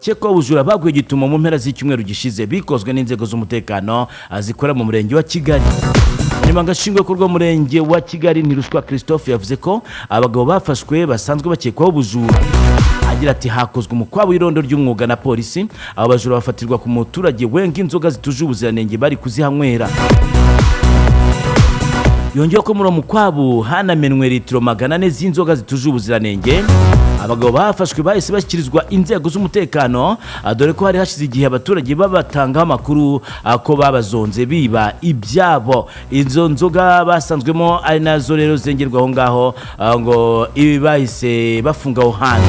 bakekwaho ubujura baguye gituma mu mpera z'icyumweru gishize bikozwe n'inzego z'umutekano zikora mu murenge wa Kigali. Umunyamabanga nshingwabikorwa w'umurenge wa Kigali Ntiruswa Christophe yavuze ko abagabo bafashwe basanzwe bakekwaho ubujura. Agira ati hakozwe umukwabo w'irondo ry'umwuga na polisi, abo bajura bafatirwa ku muturage wenga inzoga zituje ubuziranenge bari kuzihanywera. Yongeye ko muri mukwabo hanamenwe litiro 400 z'inzoga zituje ubuziranenge. Abagabo bafashwe bahise bashyikirizwa inzego z'umutekano, dore ko hari hashize igihe abaturage babatangaho amakuru ko babazonze biba ibyabo. Izo nzoga basanzwemo ari nazo rero zengerwaho ngaho ngo ibi bahise bafungaho hano.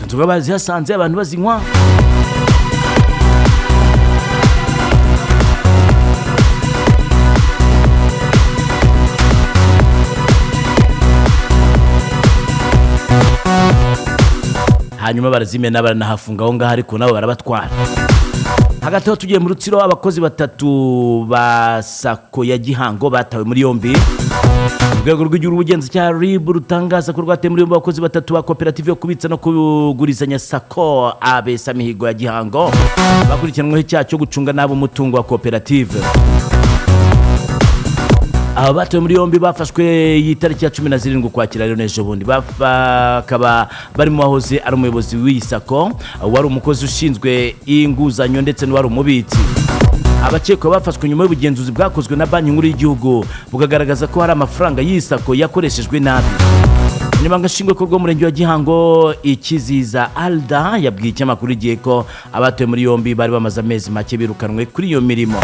Inzoga bazihasanze abantu bazinywa. Hanyuma barazimena baranahafungaho ngaho ariko nabo barabatwara. Hagati aho tugiye mu Rutsiro, abakozi batatu ba Sako ya Gihango batawe muri yombi. Urwego rw'igihugu rw'ubugenzacyaha RIB rutangaza ko rwateye muri yombi abakozi batatu ba koperative yo kubitsa no kugurizanya Sako abesa mihigo ya Gihango bakurikiranweho icyaha cyo gucunga nabo umutungo wa koperative. Aba batawe muri yombi bafashwe yitariki ya 17 Ukwakira rero n'ejo bundi. Bakaba bari mu bahoze ari umuyobozi w'Isako, wari umukozi ushinzwe inguzanyo ndetse n'uwari umubitsi. Abakekwa bafashwe nyuma y'ubugenzuzi bwakozwe na Banki Nkuru y'Igihugu bukagaragaza ko hari amafaranga y'Isako yakoreshejwe nabi. Umunyamabanga nshingwabikorwa w'umurenge wa Gihango Ikiziza Alda yabwiye ikinyamakuru igihe ko abatawe muri yombi bari bamaze amezi make birukanwe kuri iyo mirimo.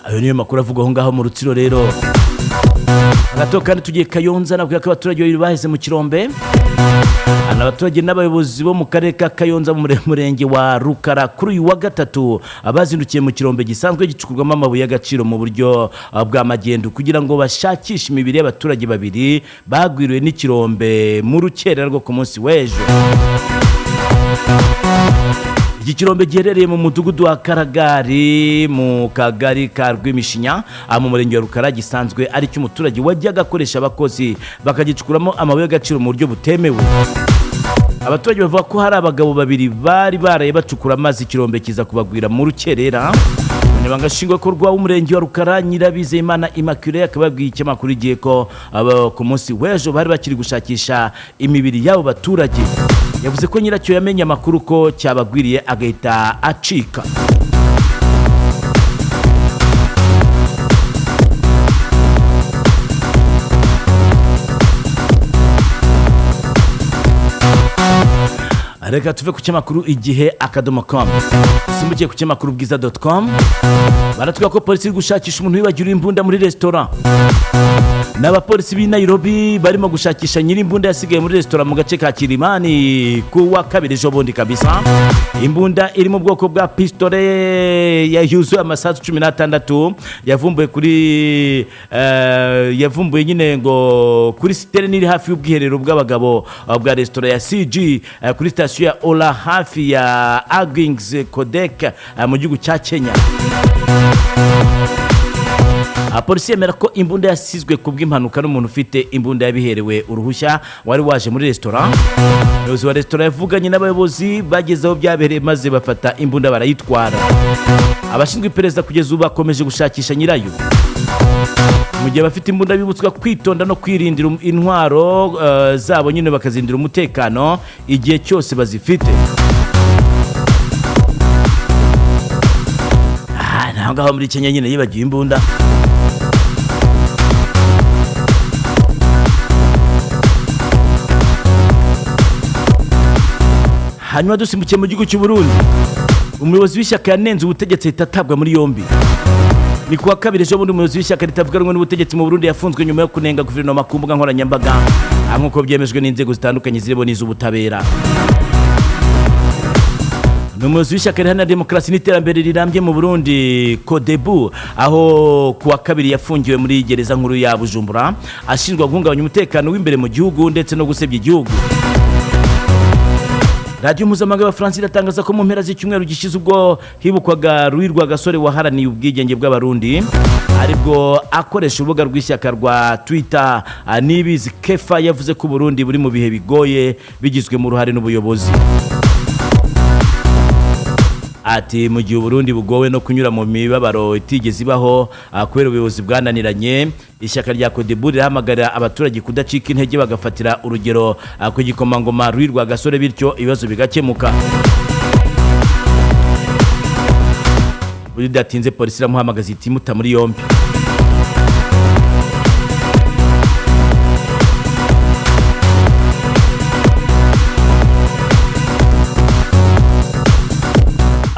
Ayo niyo makuru avugwaho ngaho mu Rutsiro rero. Agato kandi tugiye Kayonza nabwo abaturage babiri baheze mu kirombe. Abaturage n'abayobozi bo mu karere ka Kayonza mu murenge wa Rukara kuri uyu wa gatatu abazindukiye mu kirombe gisanzwe gicukurwamo amabuye y'agaciro mu buryo bwa magendu kugira ngo bashakishe imibiri y'abaturage babiri bagwiriwe n'ikirombe mu rukerera rwo ku munsi w'ejo. Iki kirombe giherereye mu mudugudu wa Karagari mu kagari ka Rwimishinya mu murenge wa Rukara gisanzwe ari cyo umuturage wajyaga akoresha abakozi bakagicukuramo amabuye y'agaciro mu buryo butemewe. Abaturage bavuga ko hari abagabo babiri bari baraye bacukura amazi ikirombe kiza kubagwira mu rukerera. Umunyamabanga nshingwabikorwa w'umurenge wa Rukara Nyirabizeyimana Immaculée akababwiye ikinyamakuru igihe ko ku munsi w'ejo bari bakiri gushakisha imibiri y'abo baturage. Yavuze ko nyiracyo yamenye amakuru ko cyabagwiriye agahita acika. Reka tuve ku kinyamakuru igihe.com simbukiye ku kinyamakuru bwiza.com. Baratubwira ko polisi iri gushakisha umuntu wibagiwe imbunda muri restaurant. N'abapolisi b'i Nairobi barimo gushakisha nyiri imbunda yasigaye muri restaurant mu gace ka Kilimani ku wa kabiri ejo bundi kabisa. Imbunda iri mu bwoko bwa pistole yuzuye amasasu 16 yavumbuye nyine ngo kuri siteri niri hafi y'ubwiherero bw'abagabo bwa restaurant ya CG kuri station ya Ola hafi ya Agings Kodek mu gihugu cya Kenya. Polisi yemera ko imbunda yasizwe kubw'impanuka n'umuntu ufite imbunda yabiherewe uruhushya wari waje muri restaurant. Umuyobozi wa restaurant yavuganye n'abayobozi bagezeho byabereye maze bafata imbunda barayitwara. Abashinzwe iperereza kugeza ubu bakomeje gushakisha nyirayo. Mu gihe bafite imbunda bibutswa kwitonda no kwirindira intwaro zabo nyine bakazindira umutekano igihe cyose bazifite. Ntabwo muri Kenya nyine yibagiwe imbunda. Hanyuma dusimbukiye mu gihugu cy'u Burundi. Umuyobozi w'ishyaka yanenze ubutegetsi itatabwa muri yombi. Ni kuwa kabiri ejo bundi umuyobozi w'ishyaka ritavuganwa n'ubutegetsi mu Burundi yafunzwe nyuma yo kunenga guverinoma ku mbuga nkoranyambaga nk'uko byemejwe n'inzego zitandukanye zirimo n'iz'ubutabera. Umuyobozi w'ishyaka riharanira demokarasi n'iterambere rirambye mu Burundi Codebu aho kuwa kabiri yafungiwe muri gereza nkuru ya Bujumbura ashinjwa guhungabanya umutekano w'imbere mu gihugu ndetse no gusebya igihugu. Radio mpuzamahanga y'Abafaransa iratangaza ko mu mpera z'icyumweru gishize ubwo hibukwaga Louis Rwagasore waharaniye ubwigenge bw'abarundi aribwo akoresha urubuga rw'ishyaka rwa Twitter Nibizi Kefa yavuze ko Burundi buri mu bihe bigoye bigizwe mu ruhare n'ubuyobozi. Ati mu gihe Burundi bugowe no kunyura mu mibabaro itigeze ibaho kubera ubuyobozi bwananiranye, ishyaka rya Codebu rihamagarira abaturage kudacika intege bagafatira urugero ku gikomangoma Louis Rwagasore bityo ibibazo bigakemuka. Bidatinze polisi iramuhamagaza iti muta muri yombi.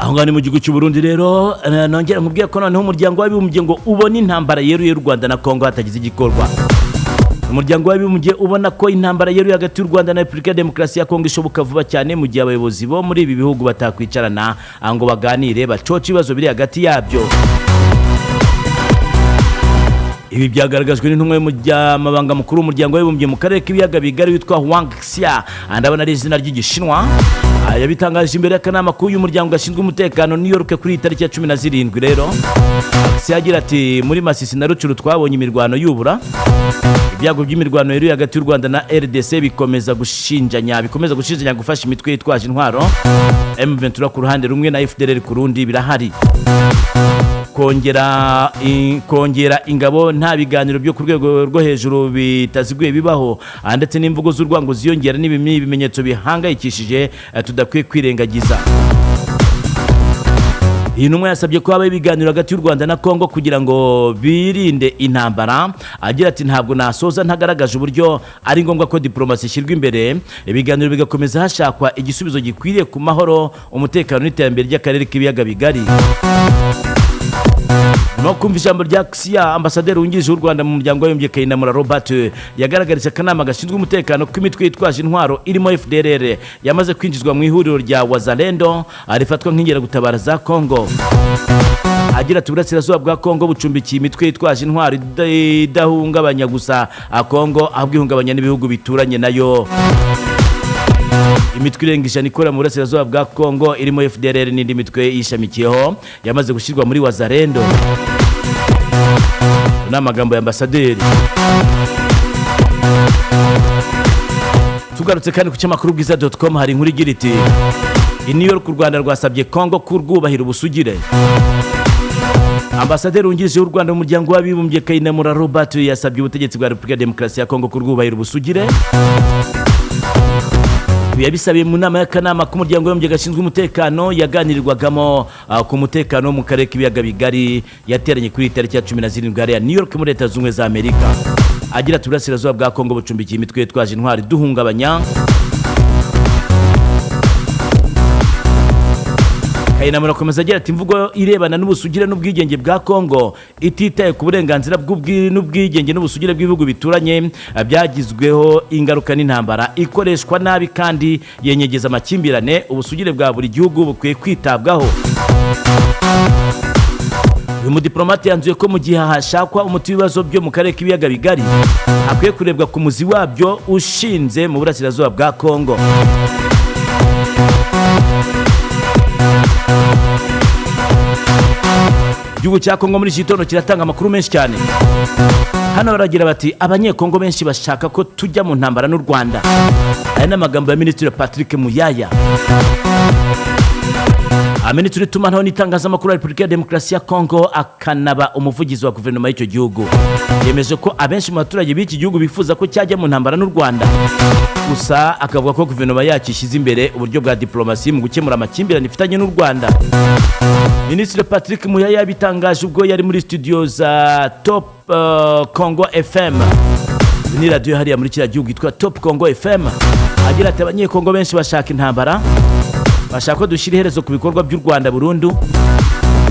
Ngani mu gihugu cy'u Burundi rero nongera nkubwiye ko noneho umuryango w'abibumbye ngo ubona intambara yeruye y'u Rwanda na Kongo hatagize igikorwa. Umuryango w'abibumbye ubona ko intambara yeruye hagati y'u Rwanda na Repubulika ya Demokarasi ya Kongo ishoboka vuba cyane mu gihe abayobozi bo muri ibi bihugu batakwicarana ngo baganire bacoce ibibazo biri hagati yabyo. Ibi byagaragajwe n'intumwa y'umujyamabanga mukuru w'umuryango w'abibumbye mu karere k'ibiyaga bigari witwa Wang Xia, andabona ari izina ry'igishinwa. Yabitangaje imbere y'akanama k'uyu muryango gashinzwe umutekano New York kuri tariki ya 17 rero. Xia agira ati muri Masisi na Rucuru twabonye imirwano y'ubura. Ibyago by'imirwano yeruye hagati y'u Rwanda na RDC bikomeza gushinjanya gufasha imitwe yitwaje intwaro M23 ku ruhande rumwe na FDLR ku rundi birahari. Kongera ingabo nta biganiro byo ku rwego rwo hejuru bitaziguye bibaho ndetse n'imvugo z'urwango ziyongera n'ibimenyetso bihangayikishije tudakwiye kwirengagiza. Iyi ntumwa yasabye ko habaye ibiganiro hagati y'u Rwanda na Kongo kugira ngo birinde intambara. Agira ati ntabwo nasoza ntagaragaje uburyo ari ngombwa ko diplomasi ishyirwa imbere, ibiganiro bigakomeza hashakwa igisubizo gikwiriye ku mahoro, umutekano n'iterambere ry'akarere k'ibiyaga bigari. No kumva ijambo rya Xia, ambasaderi wungirije w'u Rwanda mu muryango w'abibumbye Kayinamura Robert yagaragaritse akanama gashinzwe umutekano kw'imitwe yitwaje intwaro irimo FDLR yamaze kwinjizwa mu ihuriro rya Wazalendo arifatwa nk'ingera gutabara za Kongo. Agira ati uburasirazuba bwa Kongo bucumbikiye imitwe yitwaje intwaro idahungabanya gusa Kongo ahubwo ihungabanya n'ibihugu bituranye nayo. Imitwe irenga ijana ikora mu burasirazuba bwa Kongo irimo FDLR n'indi mitwe yishamikiyeho yamaze gushyirwa muri Wazalendo. N'amagambo ya ambasaderi. Tugarutse kandi ku cyamakuru bwiza.com hari inkuru igira iti New York u Rwanda rwasabye Kongo kurwubahira ubusugire. Ambasaderi wungirije w'u Rwanda mu muryango w'abibumbye Kayinamura Robert yasabye ubutegetsi bwa Repubulika ya Demokarasi ya Kongo kurwubahira ubusugire. Yabisabiye mu nama y'akanama k'umuryango w'abibumbye gashinzwe umutekano yaganirirwagamo ku mutekano mu karere k'ibiyaga bigari yateranye kuri tariki ya 17 ya New York muri Leta Zunze za Amerika. Agira ati uburasirazuba bwa Kongo bucumbikiye imitwe yitwaje intwari duhungabanya. Kayinamura akomeza agira ati imvugo irebana n'ubusugire n'ubwigenge bwa Kongo ititaye ku burenganzira n'ubwigenge n'ubusugire bw'ibihugu bituranye byagizweho ingaruka n'intambara ikoreshwa nabi kandi yenyegeza amakimbirane. Ubusugire bwa buri gihugu bukwiye kwitabwaho. Uyu mudiplomate yanzuye ko mu gihe hashakwa umuti w'ibibazo byo mu karere k'ibiyaga bigari akwiye kurebwa ku muzi wabyo ushinze mu burasirazuba bwa Kongo. Igihugu cya Kongo muri iki gitondo kiratanga amakuru menshi cyane. Hano baragira bati abanyekongo benshi bashaka ko tujya mu ntambara n'u Rwanda. Aya ni amagambo ya Minisitiri Patrick Muyaya. Minisitiri w'itumanaho n'itangazamakuru wa Repubulika ya Demokarasi ya Kongo akanaba umuvugizi wa guverinoma y'icyo gihugu yemeje ko abenshi mu baturage b'iki gihugu bifuza ko cyajya mu ntambara n'u Rwanda. Gusa akavuga ko guverinoma yakishyize imbere uburyo bwa diplomasi mu gukemura amakimbirane ifitanye n'u Rwanda. Minisitiri Patrick Muyaya bitangaje ubwo yari muri studio za Top Congo FM. Ni radio hariya muri kiriya gihugu yitwa Top Congo FM. Agira ati abanyekongo benshi bashaka intambara, bashaka ko dushyira iherezo ku bikorwa by'u Rwanda burundu.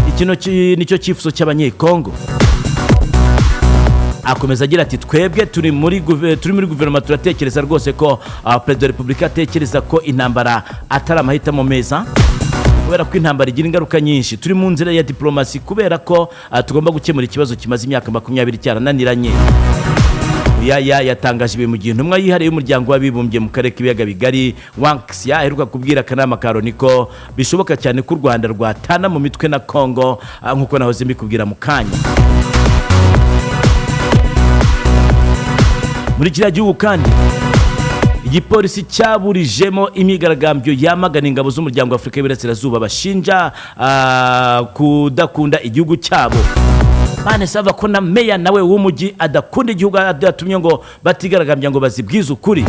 Ikino nicyo cyifuzo cy'abanyekongo. Akomeza agira ati twebwe turi muri guverinoma turatekereza rwose ko Perezida wa Repubulika atekereza ko intambara atari amahitamo meza, kubera ko intambara igira ingaruka nyinshi. Turi mu nzira ya diplomasi kubera ko tugomba gukemura ikibazo kimaze imyaka 20 cyarananiranye. yatangaje ibi mu gihe intumwa yihariye y'umuryango w'abibumbye mu karere k'ibiyaga bigari Wanxia aheruka kubwira akanama ka Loni ko bishoboka cyane ko u Rwanda rwatana mu mitwe na Congo nk'uko nahoze mbikubwira mu kanya. Muri kiriya gihugu kandi igipolisi cyaburijemo imyigaragambyo yamagana ingabo z'umuryango wa Afurika y'Iburasirazuba bashinja kudakunda igihugu cyabo. Bane sava ko na meya nawe w'umujyi adakunda igihugu adatumye ngo batigaragambya ngo bazibwize ukuri.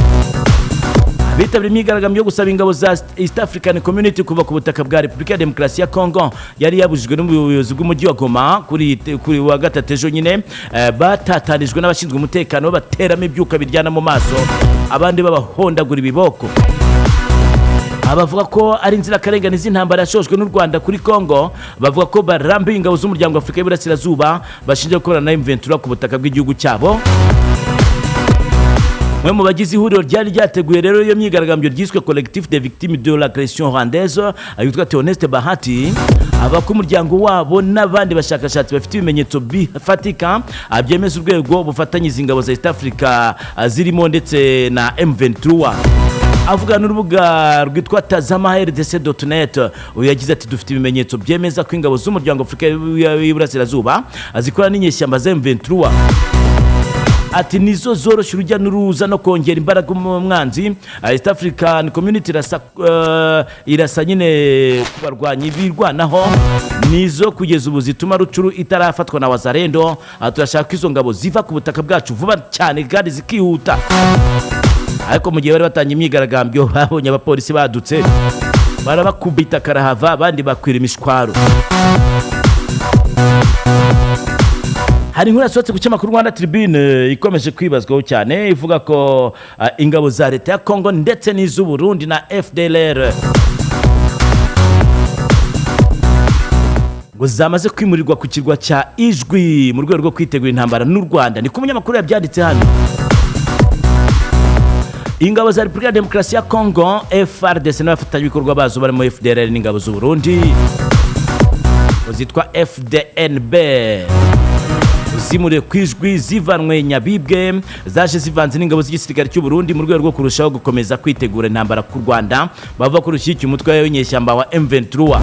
Bitabiriye imyigaragambyo yo gusaba ingabo za East African Community kuva ku butaka bwa Repubulika ya Demokarasi ya Congo yari yabujijwe n'ubuyobozi bw'umujyi wa Goma kuri wa gatatu ejo nyine, batatanijwe n'abashinzwe umutekano bateramo ibyuka biryana mu maso abandi babahondagura ibiboko. Abavuga ko ari inzirakarengane z'intambara yashojwe n'u Rwanda kuri Congo, bavuga ko barambiwe ingabo z'umuryango wa Afurika y'Iburasirazuba bashinja gukorana na M23 ku butaka bw'igihugu cyabo. Mwe mu bagize ihuriro ryari ryateguye rero iyo myigaragambyo ryiswe Collectif des Victimes de l'Agression Rwandaise ayitwa Theoneste Bahati, aba ku muryango wabo n'abandi bashakashatsi bafite ibimenyetso bifatika abyemeza urwego bufatanyiza ingabo za East Africa zirimo ndetse na M23. Avuga n'urubuga rwitwa tazama.rdc.net, uyu yagize ati dufite ibimenyetso byemeza ko ingabo z'umuryango Afurika y'Iburasirazuba zikora n'inyeshyamba za M23. Ati nizo zoroshye urujya n'uruza no kongera imbaraga mu mwanzi. East African Community irasa nyine kubarwanyi birwanaho nizo kugeza ubu zituma Rucuru itarafatwa na Wazalendo. Turashaka izo ngabo ziva ku butaka bwacu vuba cyane kandi zikihuta. Ariko mu gihe bari batanye imyigaragambyo babonye abapolisi badutse barabakubita karahava abandi bakwira imishwaro. Hari inkuru yasohotse ku kinyamakuru Rwanda Tribune ikomeje kwibazwaho cyane ivuga ko ingabo za leta ya Congo ndetse n'iz'u Burundi na FDLR ngo zamaze kwimurirwa ku kirwa cya Ijwi mu rwego rwo kwitegura intambara n'u Rwanda. Ni ku munyamakuru yabyanditse hano. Ingabo za Repubulika ya Demokarasi ya Congo FARDC n'abafatanyabikorwa bazo barimo FDLR n'ingabo z'u Burundi zitwa FDNB zimuriye ku Ijwi zivanwe Nyabibwe, zaje zivanze n'ingabo z'igisirikare cy'u Burundi mu rwego rwo kurushaho gukomeza kwitegura intambara ku Rwanda bava ku rushyiki umutwe w'inyeshyamba wa M23.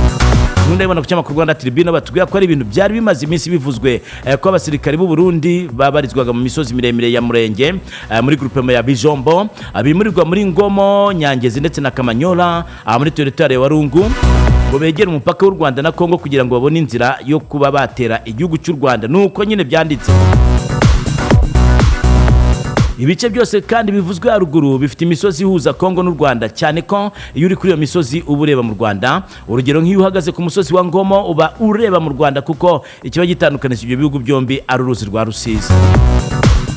Ndabona ku kinyamakuru Rwanda Tribune batubwira ko ari ibintu byari bimaze iminsi bivuzwe ko abasirikare b'u Burundi babarizwaga mu misozi miremire ya Murenge muri groupement ya Bijombo, abimurirwa muri Ngomo, Nyangezi ndetse na Kamanyola muri territoire ya Warungu ngo begere umupaka w'u Rwanda na Congo kugira ngo babone inzira yo kuba batera igihugu cy'u Rwanda. Nuko nyine byanditse. Ibice byose kandi bivuzwe haruguru bifite imisozi ihuza Congo n'u Rwanda, cyane ko iyo uri kuri iyo misozi uba ureba mu Rwanda. Urugero nk'iyo uhagaze ku musozi wa Ngomo uba ureba mu Rwanda kuko ikiba gitandukanije ibyo bihugu byombi ari uruzi rwa Rusizi.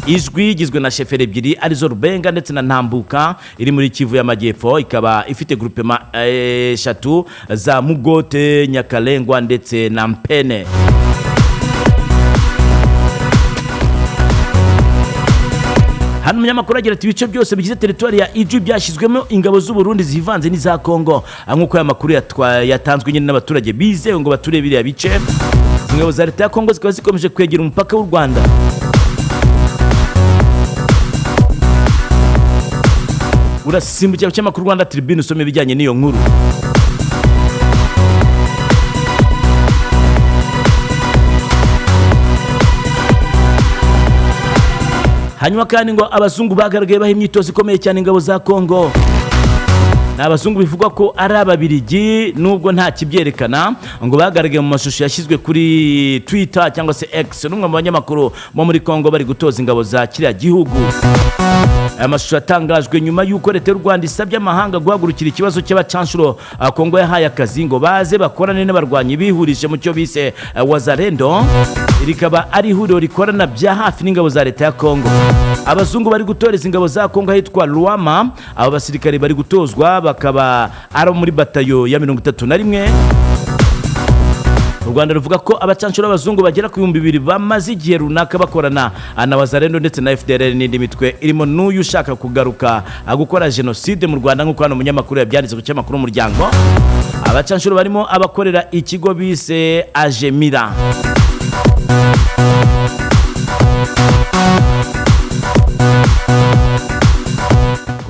Ijwi igizwe na sheferi ebyiri arizo Rubenga ndetse na Ntambuka iri muri Kivu y'Amajyepfo, ikaba ifite groupement 3 za Mugote, Nyakalengwa ndetse na Mpene. Hano umunyamakuru agira ati ibice byose bigize territoire ya Ijwi byashyizwemo ingabo z'u Burundi zivanze n'iza Congo. Nk'uko aya makuru yatanzwe nyine n'abaturage bizewe ngo bature biriya bice. Ingabo za leta ya Congo zikaba zikomeje kwegera umupaka w'u Rwanda. Urasimbukira ku kinyamakuru Rwanda Tribune usome ibijyanye n'iyo nkuru. Hanyuma kandi ngo abazungu bagaragaye baha imyitozo ikomeye cyane ingabo za Congo. N'abazungu bivugwa ko ari ababirigi nubwo nta kibyerekana, ngo bagaragaye mu mashusho yashyizwe kuri Twitter cyangwa se X n'umwe mu banyamakuru bo muri Congo bari gutoza ingabo za kiriya gihugu. Aya mashusho atangajwe nyuma y'uko leta y'u Rwanda isabye amahanga guhagurukira ikibazo cy'abacanshuro Congo yahaye akazi ngo baze bakorane n'abarwanyi bihurije mu cyo bise Wazalendo. Rikaba ari ihuriro rikorana bya hafi n'ingabo za leta ya Congo. Abazungu bari gutoreza ingabo za Congo ahitwa Luama. Abo basirikare bari gutozwa bakaba ari muri batayo ya 31. U Rwanda ruvuga ko abacanshuro abazungu bagera ku 2000 bamaze igihe runaka bakorana na Wazalendo ndetse na FDLR n'indi mitwe irimo n'uyu ushaka kugaruka gukora genocide mu Rwanda nk'uko hano umunyamakuru yabyanditse ku cyamakuru umuryango. Abacanshuro barimo abakorera ikigo bise Ajemira.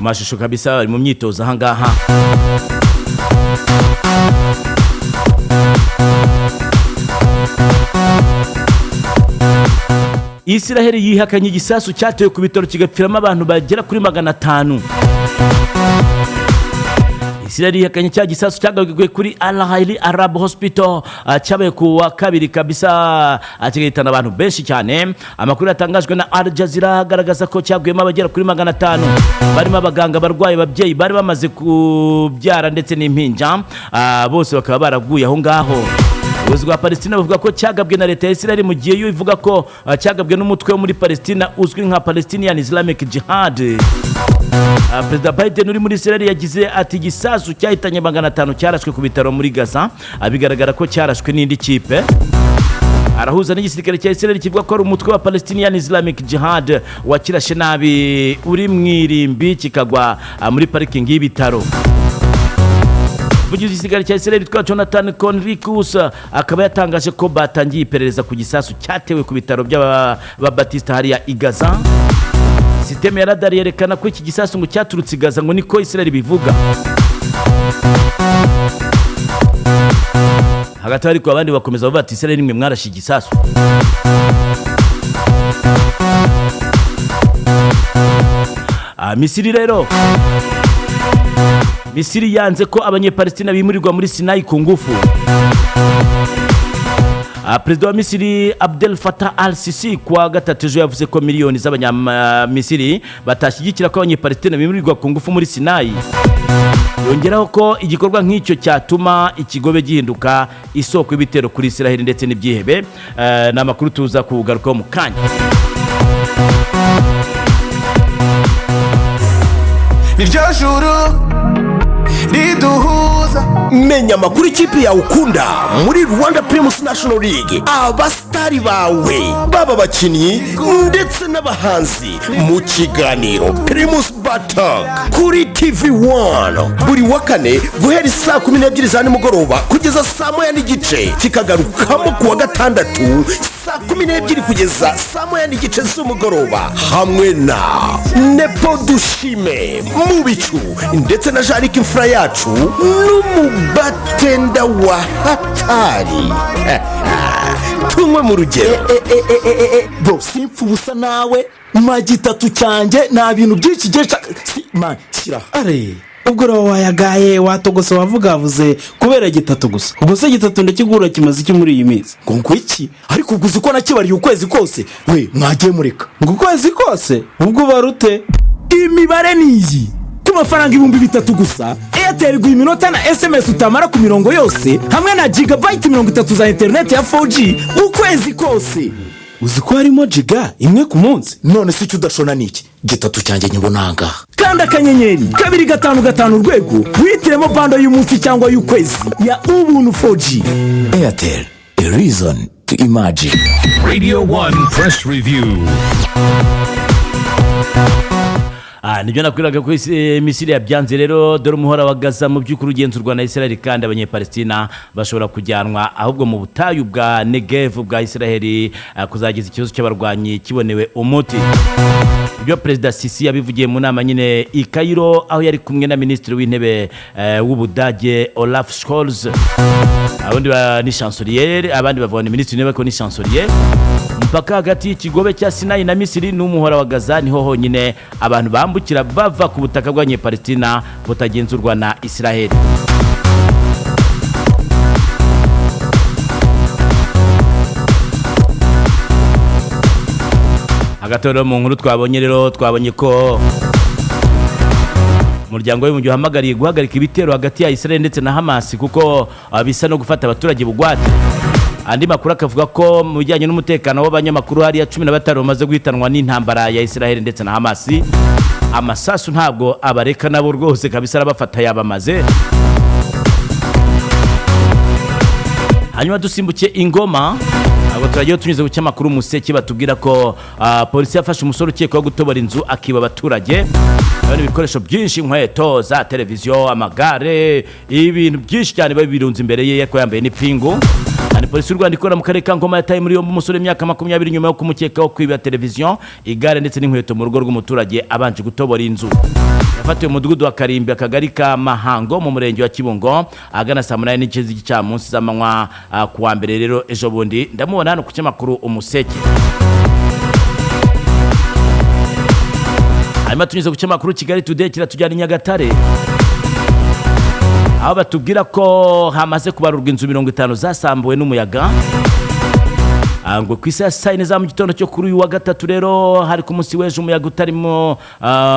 mashusho kabisa bari mu myitozo ahangaha. Israel yihakanye igisasu cyatewe ku bitaro kigapfiramo abantu bagera kuri 500. Israel yihakanye cya gisasu cyagabwe kuri Al-Ahli Arab Hospital cyabaye ku wa kabiri kabisa, kigahitana abantu benshi cyane. Amakuru yatangajwe na Al Jazeera agaragaza ko cyagwemo abagera kuri 500 barimo abaganga, barwaye, babyeyi bari bamaze kubyara ndetse n'impinja, bose bakaba baraguye aho ngaho. Ubuyobozi bwa Palestina buvuga ko cyagabwe na leta ya Israel, mu gihe yo ivuga ko cyagabwe n'umutwe wo muri Palestina uzwi nka Palestinian Islamic Jihad. Perezida Biden uri muri Israel yagize ati igisasu cyahitanye 500 cyarashwe ku bitaro muri Gaza, bigaragara ko cyarashwe n'indi kipe. Arahuza n'igisirikare cya Israel kivuga ko ari umutwe wa Palestinian Islamic Jihad wakirashe nabi uri mwirimbi kikagwa muri parking y'ibitaro. Umuvugizi w'igisirikare cya Israel witwa Jonathan Conricus akaba yatangaje ko batangiye iperereza ku gisasu cyatewe ku bitaro by'ababatista hariya i Gaza. Systeme ya radar yerekana ko iki gisasu ngo cyaturutse i Gaza, ngo niko Israel bivuga. Hagati ariko abandi bakomeza bavuga ati Israel nimwe mwarashe igisasu. Misiri rero, Misiri yanze ko abanyepalestina bimurirwa muri Sinai ku ngufu. Perezida wa Misiri Abdel Fattah al-Sisi kuwa gatatu ejo yavuze ko miliyoni z'abanyamisiri batashyigikira ko abanyepalestina bimurirwa ku ngufu muri Sinai. Yongeraho ko igikorwa nk'icyo cyatuma ikigobe gihinduka isoko y'ibitero kuri Israel ndetse n'ibyihebe. N'amakuru tuza kugarukaho mu kanya. Niryo juru riduhuza, menya amakuru ikipe yawe ukunda muri Rwanda Primus National League, abastari bawe baba bakinnyi ndetse n'abahanzi mu kiganiro Primus Battle kuri TV1 buri wa kane guhera saa 12 za nimugoroba kugeza saa 1:30, kikagarukamo kuwa gatandatu saa 12 kugeza saa 1:30 z'umugoroba, hamwe na Nepo Dushime mu bicu ndetse na Jariki Imfura yacu n'umubatenda wa hatari. Tumwe mu rugero bro, simfu busa nawe magitatu cyanjye nta bintu byinshi gesha man shyira are ubwo rawa wayagaye watogose wavugavuze kubera gitatu gusa. Ubwo se gitatu ndakigura kimaze iki muri iyi minsi? ngo iki ariko uguze ko nakibariye ukwezi kose, we mwagiye mureka ngo ukwezi kose ubwo barute imibare niyi ku mafaranga 3,000 gusa. Airtel guha iminota na SMS utamara ku mirongo yose hamwe na gigabyte 30 za internet ya 4G ukwezi kose. Uzi ko harimo giga imwe ku munsi? None se icyo udashona niki gitatu cyanjye nyibonanga. Kanda akanyenyeri 255 urwego witiremo bando y'umunsi cyangwa y'ukwezi ya ubuntu 4G. Airtel, a reason to imagine. Radio 1 Press Review. Nibyo nakwiraga ko Misiri yabyanze rero, dore umuhora wa Gaza mu by'ukuri ugenzurwa na Israel, kandi abanyepalestina bashobora kujyanwa ahubwo mu butayu bwa Negev bwa Israel kuzageza ikibazo cy'abarwanyi kibonewe umuti. Ibyo Perezida Sisi yabivugiye mu nama nyine i Cairo, aho yari kumwe na Minisitiri w'Intebe w'Ubudage Olaf Scholz, abandi ni chancelier, abandi bavuga ni Minisitiri w'Intebe ko ni chancelier. Mpaka hagati y'ikigobe cya Sinai na Misiri n'umuhora wa Gaza niho honyine abantu bambukira bava ku butaka bw'abanyepalestina butagenzurwa na Israel. Agatoro mu nkuru twabonye ko umuryango w'ibihumbi uhamagariye guhagarika ibitero hagati ya Israel ndetse na Hamas kuko bisa no gufata abaturage bugwate. Andi makuru akavuga ko mu bijyanye n'umutekano w'abanyamakuru hariya 15 bamaze guhitanwa n'intambara ya Israel ndetse na Hamas. Amasasu ntabwo abareka nabo rwose kabisa arabafata yabamaze. Hanyuma dusimbuke ingoma, abo turagiye tunyuze ku cyamakuru Museke batubwira ko polisi yafashe umusore ukekwaho gutobora inzu akiba abaturage. Abana ibikoresho byinshi, inkweto za televiziyo, amagare, ibintu byinshi cyane babirunze imbere ye ko yambaye n'ipingu. polisi y'u Rwanda ikora mu karere ka Ngoma yataye muri yombi umusore w'imyaka 20 nyuma yo kumukekaho kwiba televiziyo, igare ndetse n'inkweto mu rugo rw'umuturage abanje gutobora inzu. Yafatiwe mu mudugudu wa Karimbi, akagari ka Mahango mu murenge wa Kibungo agana saa 8 n'igice z'icyamunsi z'amanywa ku wa mbere rero ejo bundi. Ndamubona hano ku cyamakuru Umuseke. Hanyuma tunyuze ku cyamakuru Kigali Today kiratujyana i Nyagatare, aho batubwira ko hamaze kubarurwa inzu 50 zasambuwe n'umuyaga. Ngo ku isa saa 4 za mu gitondo cyo kuri uyu wa gatatu rero hari ku munsi w'ejo umuyaga utarimo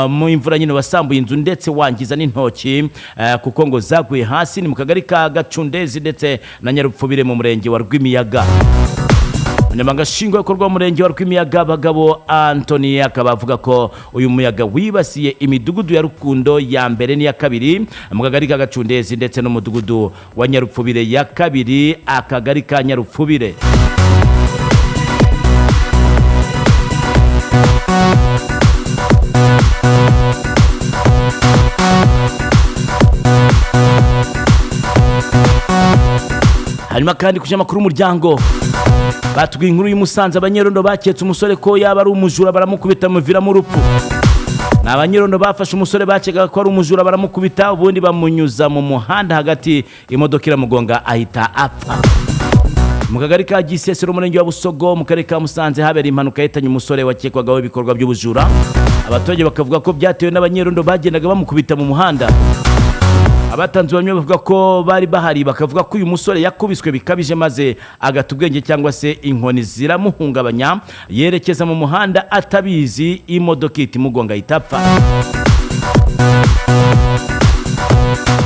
mu imvura nyine wasambuye inzu ndetse wangiza n'intoki kuko ngo zaguye hasi. Ni mu kagari ka Gacundezi ndetse na Nyarupfubire mu murenge wa Rwimiyaga. Umunyamabanga nshingwabikorwa w'umurenge wa Rwimiyaga Bagabo Anthony akaba avuga ko uyu muyaga wibasiye imidugudu ya Rukundo ya mbere n'iya kabiri mu kagari ka Gacundezi ndetse n'umudugudu wa Nyarupfubire ya kabiri akagari ka Nyarupfubire. Hanyuma kandi ku cyamakuru Umuryango batubwiye inkuru y'Umusanze, abanyerondo baketse umusore ko yaba ari umujura baramukubita muvira mu rupfu. Abanyerondo bafashe umusore bakekaga ko ari umujura baramukubita ubundi bamunyuza mu muhanda hagati, imodoka iramugonga ahita apfa. Mu kagari ka Gisesero umurenge wa Busogo mu karere ka Musanze habereye impanuka yahitanye umusore wakekwagaho ibikorwa by'ubujura. Abaturage bakavuga ko byatewe n'abanyerondo bagendaga bamukubita mu muhanda. Abatanze bamwe bavuga ko bari bahari bakavuga ko uyu musore yakubiswe bikabije maze agata ubwenge cyangwa se inkoni ziramuhungabanya, yerekeza mu muhanda atabizi, imodoka itimugonga itapfa.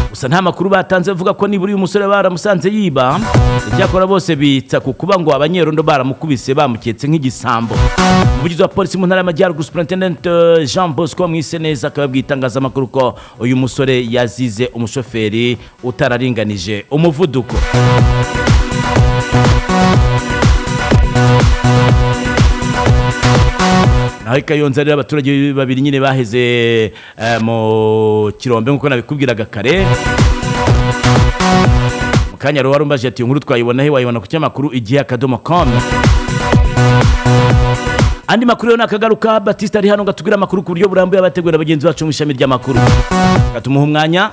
Gusa nta makuru batanze bavuga ko niburi uyu musore baramusanze yiba, icyakora bose bitsa ku kuba ngo abanyerondo baramukubise bamuketse nk'igisambo. Umuvugizi wa polisi mu ntara y'Amajyaruguru Superintendent Jean Bosco Mwiseneza akaba yabwiye itangazamakuru ko uyu musore yazize umushoferi utararinganije umuvuduko. Naho Kayonza rero abaturage babiri nyine baheze mu Kirombe nkuko nabikubwiraga kare. Mukanya rero warumbaje ati inkuru twayibona he? Wayibona ku cyamakuru igihe.com. Andi makuru yo nakagaruka. Batista ari hano ngatubwira amakuru ku buryo burambuye abategura abagenzi bacu mu ishami ry'amakuru. Katumuha umwanya.